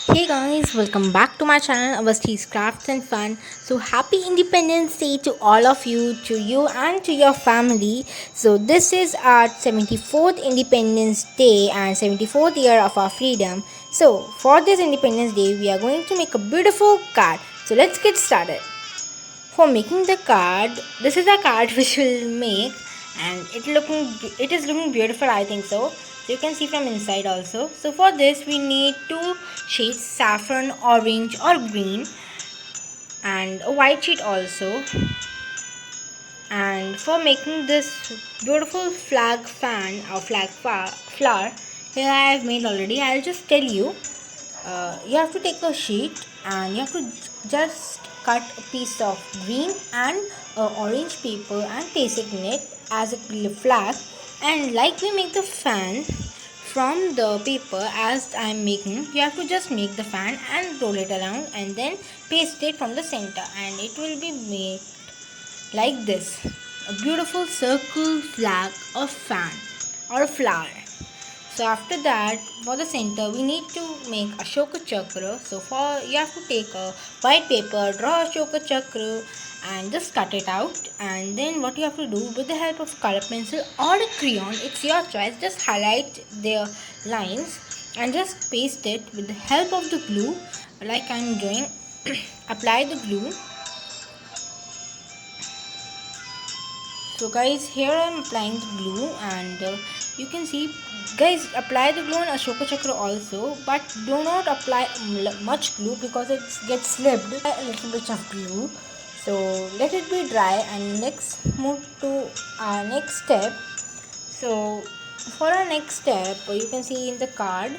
Hey guys, welcome back to my channel, Avasthi's Crafts and Fun. So happy Independence Day to all of you, to you and to your family. So this is our 74th Independence Day and 74th year of our freedom. So for this Independence Day, we are going to make a beautiful card. So let's get started. For making the card, this is a card which we'll make, and it is looking beautiful, I think so. So you can see from inside also. So for this we need two shades, saffron, orange or green, and a white sheet also. And for making this beautiful flag fan or flower, here I have made already. I'll just tell you. You have to take a sheet and you have to just cut a piece of green and orange paper and paste it in it as a flag, and like we make the fan from the paper as I'm making, you have to just make the fan and roll it around and then paste it from the center, and it will be made like this, a beautiful circle flag or fan or a flower. So after that, for the center, we need to make Ashoka Chakra. So for you have to take a white paper, draw Ashoka Chakra, and just cut it out. And then what you have to do with the help of color pencil or a crayon, it's your choice. Just highlight the lines and just paste it with the help of the glue, like I'm doing. Apply the glue. So guys, here I am applying the glue, and you can see, guys, apply the glue on Ashoka Chakra also, but do not apply much glue because it gets slipped. A little bit of glue. So let it be dry, and next move to our next step. So for our next step, you can see in the card,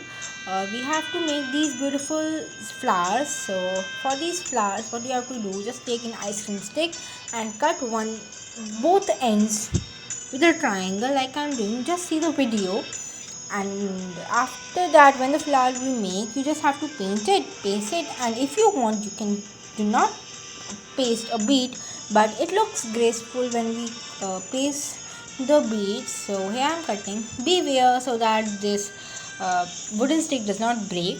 we have to make these beautiful flowers. So for these flowers, what you have to do, just take an ice cream stick and cut both ends with a triangle like I'm doing. Just see the video, and after that, when the flower we make, you just have to paint it, paste it, and if you want, you can do not paste a bead, but it looks graceful when we paste the beads. So here I'm cutting. Beware so that this wooden stick does not break.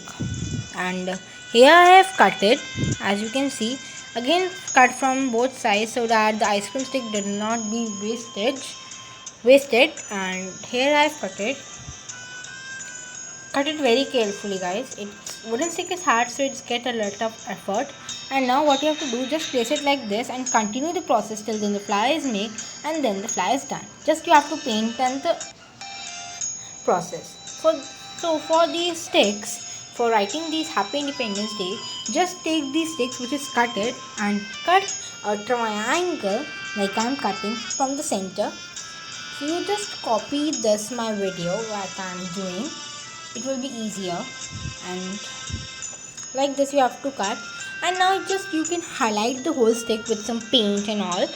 And here I have cut it, as you can see. Again, cut from both sides so that the ice cream stick did not be wasted. And here I have cut it very carefully, guys. It's wooden stick is hard, so it's get a lot of effort. And now what you have to do, just place it like this and continue the process till then the flower is made, and then the flower is done. Just you have to paint and the process. For these sticks, for writing these Happy Independence Day, just take these sticks which is cut it and cut a triangle like I'm cutting from the center. So you just copy this my video that I'm doing. It will be easier, and like this you have to cut. And now just you can highlight the whole stick with some paint and all,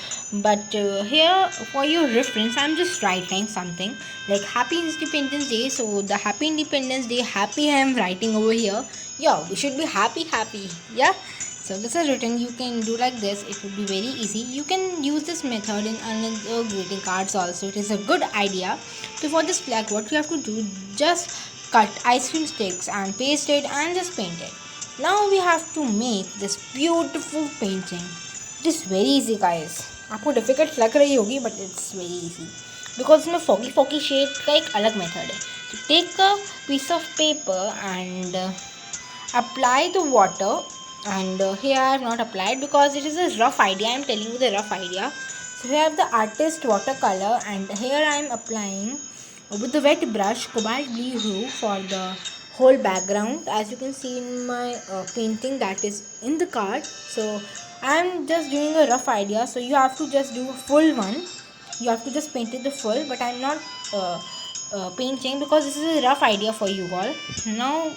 but here for your reference I'm just writing something like Happy Independence Day. So the Happy Independence Day, happy I am writing over here. Yeah, we should be happy. Yeah, so this is written. You can do like this, it will be very easy. You can use this method in another greeting cards also. It is a good idea. So for this flag, what you have to do, just cut ice cream sticks and paste it and just paint it. Now we have to make this beautiful painting. It is very easy, guys. आपको difficult लग रही होगी, but it's very easy because इसमें foggy shade का एक अलग method है. So take a piece of paper and apply the water. And here I have not applied because it is a rough idea. I am telling you the rough idea. So here I have the artist watercolor, and here I am applying with the wet brush cobalt blue for the whole background, as you can see in my painting that is in the card. So I am just doing a rough idea, so you have to just do a full one. You have to just paint it the full, but I am not painting because this is a rough idea for you all. Now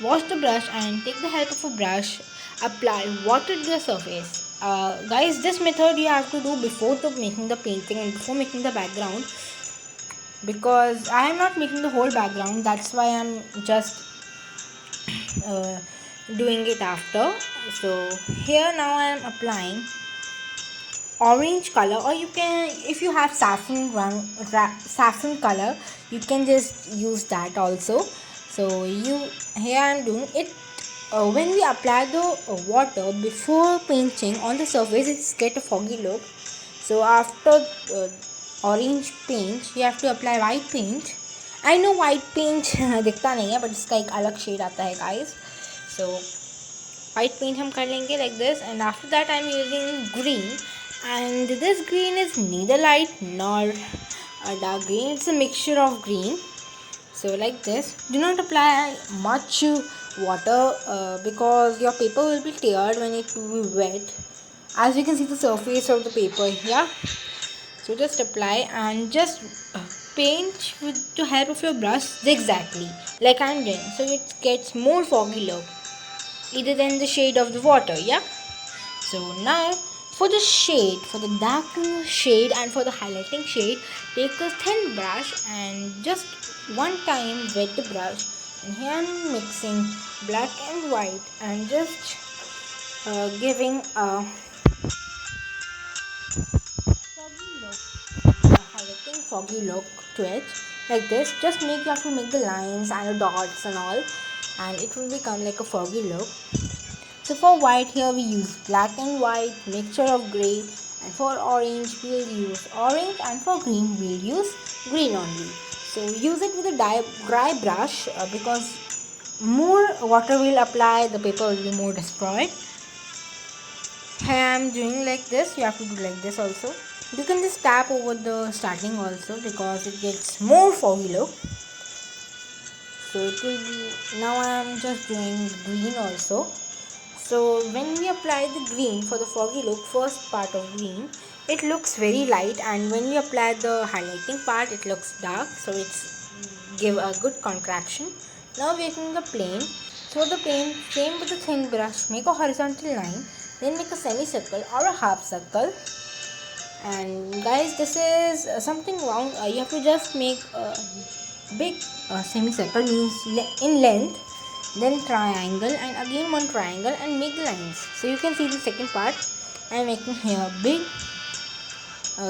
wash the brush and take the help of a brush, apply water to the surface. Guys, this method you have to do before making the painting and before making the background, because I am not making the whole background. That's why I'm just uh, doing it after. So here now I am applying orange color, or you can, if you have saffron color, you can just use that also. So here I am doing it when we apply the water before painting on the surface, it's get a foggy look. So after uh, orange paint, you have to apply white paint. I know white paint दिखता नहीं है, but इसका एक अलग shade आता है guys. So white paint हम कर लेंगे like this, and after that I'm using green, and this green is neither light nor a dark green. It's a mixture of green. So like this, do not apply much water because your paper will be teared when it will be wet. As you can see the surface of the paper here. So just apply and just paint with the help of your brush zigzagly like I'm doing, so it gets more foggy look either than the shade of the water. Yeah. So now for the shade, for the darker shade and for the highlighting shade, take a thin brush and just one time wet the brush, and here I'm mixing black and white and just giving a foggy look, highlighting foggy look to it like this. Just you have to make the lines and the dots and all, and it will become like a foggy look. So for white here we use black and white mixture of grey, and for orange we'll use orange, and for green we'll use green only. So use it with a dry brush because more water will apply, the paper will be more destroyed. Here I am doing like this, you have to do like this also. You can just tap over the starting also because it gets more foggy look. So it will be, now I am just doing green also. So when we apply the green for the foggy look, first part of green, it looks very light, and when we apply the highlighting part, it looks dark. So it's give a good contraction. Now we are making the plane. So the plane, same with the thin brush, make a horizontal line, then make a semicircle or a half circle. And guys, this is something wrong. You have to just make a big semicircle, means in length, then triangle, and again one triangle, and make the lines. So you can see the second part. I am making here big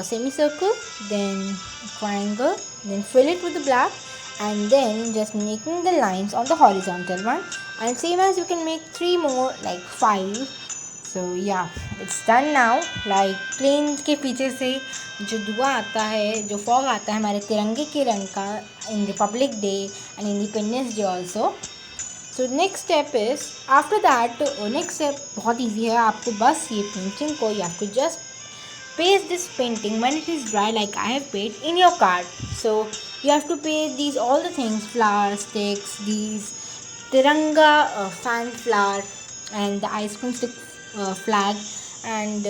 semicircle, then triangle, then fill it with the black, and then just making the lines on the horizontal one. And same as you can make 3 more, like 5. So yeah, it's done now. Like plane के पीछे से जो धुआं आता है, जो fog आता है हमारे तिरंगे के रंग का in Republic Day and Independence Day also. So next step is after that, next step बहुत ईजी है. आपको बस ये पेंटिंग को, या आपको just paste this painting when it is dry like I have paid in your card. So you have to paste these all the things, flower sticks, these tiranga fan flower, and the ice cream stick flag, and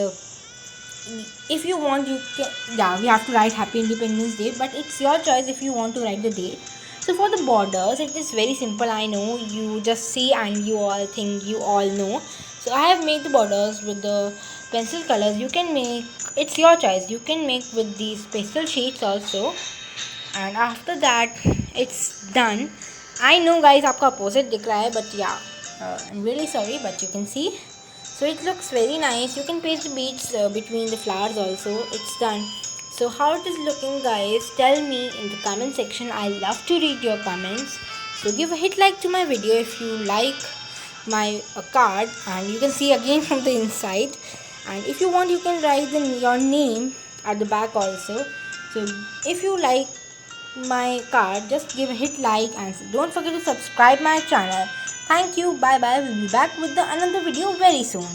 if you want you can, yeah, we have to write Happy Independence Day, but it's your choice if you want to write the date. So for the borders, it is very simple. I know you just see and you all think you all know. So I have made the borders with the pencil colors. You can make, it's your choice, you can make with these pastel shades also. And after that it's done. I know guys आपका opposite दिख रहा है, but yeah, I'm really sorry, but you can see. So it looks very nice. You can paste the beads between the flowers also. It's done. So how it is looking guys, tell me in the comment section. I love to read your comments. So give a hit like to my video if you like my card, and you can see again from the inside. And if you want, you can write your name at the back also. So if you like my card, just give a hit like, and don't forget to subscribe my channel. Thank you. Bye bye. We'll be back with another video very soon.